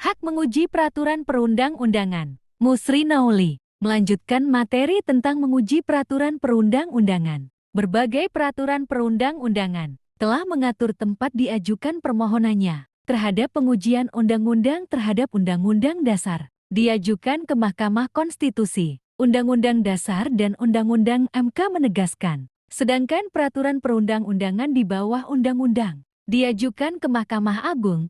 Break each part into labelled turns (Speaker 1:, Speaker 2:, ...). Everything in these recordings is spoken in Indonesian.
Speaker 1: Hak menguji peraturan perundang-undangan. Musri Nauli melanjutkan materi tentang menguji peraturan perundang-undangan. Berbagai peraturan perundang-undangan telah mengatur tempat diajukan permohonannya terhadap pengujian undang-undang terhadap Undang-Undang Dasar. Diajukan ke Mahkamah Konstitusi. Undang-Undang Dasar dan Undang-Undang MK menegaskan, sedangkan peraturan perundang-undangan di bawah undang-undang diajukan ke Mahkamah Agung,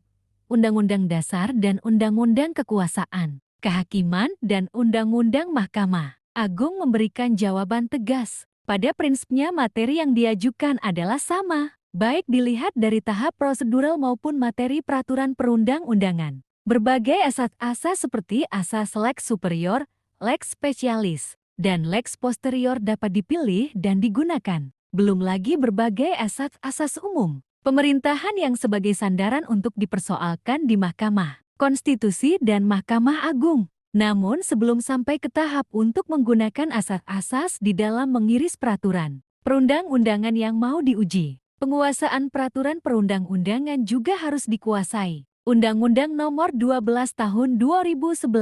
Speaker 1: Undang-Undang Dasar dan Undang-Undang Kekuasaan, Kehakiman dan Undang-Undang Mahkamah Agung memberikan jawaban tegas. Pada prinsipnya materi yang diajukan adalah sama, baik dilihat dari tahap prosedural maupun materi peraturan perundang-undangan. Berbagai asas-asas seperti asas lex superior, lex specialis, dan lex posterior dapat dipilih dan digunakan. Belum lagi berbagai asas-asas umum pemerintahan yang sebagai sandaran untuk dipersoalkan di Mahkamah Konstitusi dan Mahkamah Agung. Namun sebelum sampai ke tahap untuk menggunakan asas-asas di dalam mengiris peraturan perundang-undangan yang mau diuji, penguasaan peraturan perundang-undangan juga harus dikuasai. Undang-Undang Nomor 12 Tahun 2011,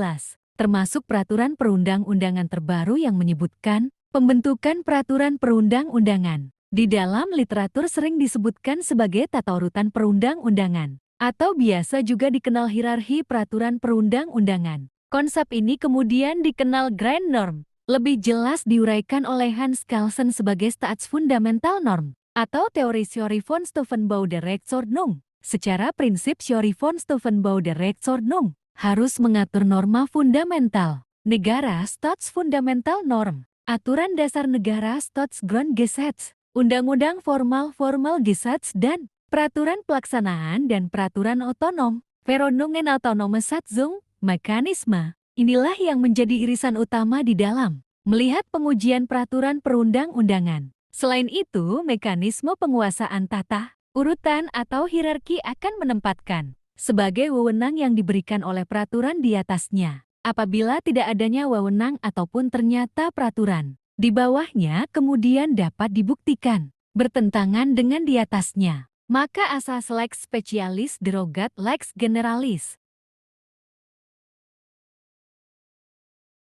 Speaker 1: termasuk peraturan perundang-undangan terbaru yang menyebutkan pembentukan peraturan perundang-undangan. Di dalam literatur sering disebutkan sebagai tata urutan perundang-undangan, atau biasa juga dikenal hierarki peraturan perundang-undangan. Konsep ini kemudian dikenal Grand Norm, lebih jelas diuraikan oleh Hans Kelsen sebagai Staatsfundamental Norm, atau teori Theorie von Steuvenbouw der Rechtsordnung. Secara prinsip Theorie von Steuvenbouw der Rechtsordnung harus mengatur norma fundamental negara Staatsfundamental Norm, aturan dasar negara Staatsgrondgesetz, undang-undang formal Gesetz dan peraturan pelaksanaan dan peraturan otonom, Verordnungen autonome Satzung, mekanisme. Inilah yang menjadi irisan utama di dalam melihat pengujian peraturan perundang-undangan. Selain itu, mekanisme penguasaan tata urutan atau hierarki akan menempatkan sebagai wewenang yang diberikan oleh peraturan di atasnya. Apabila tidak adanya wewenang ataupun ternyata peraturan di bawahnya kemudian dapat dibuktikan bertentangan dengan di atasnya, maka asas lex specialis derogat lex generalis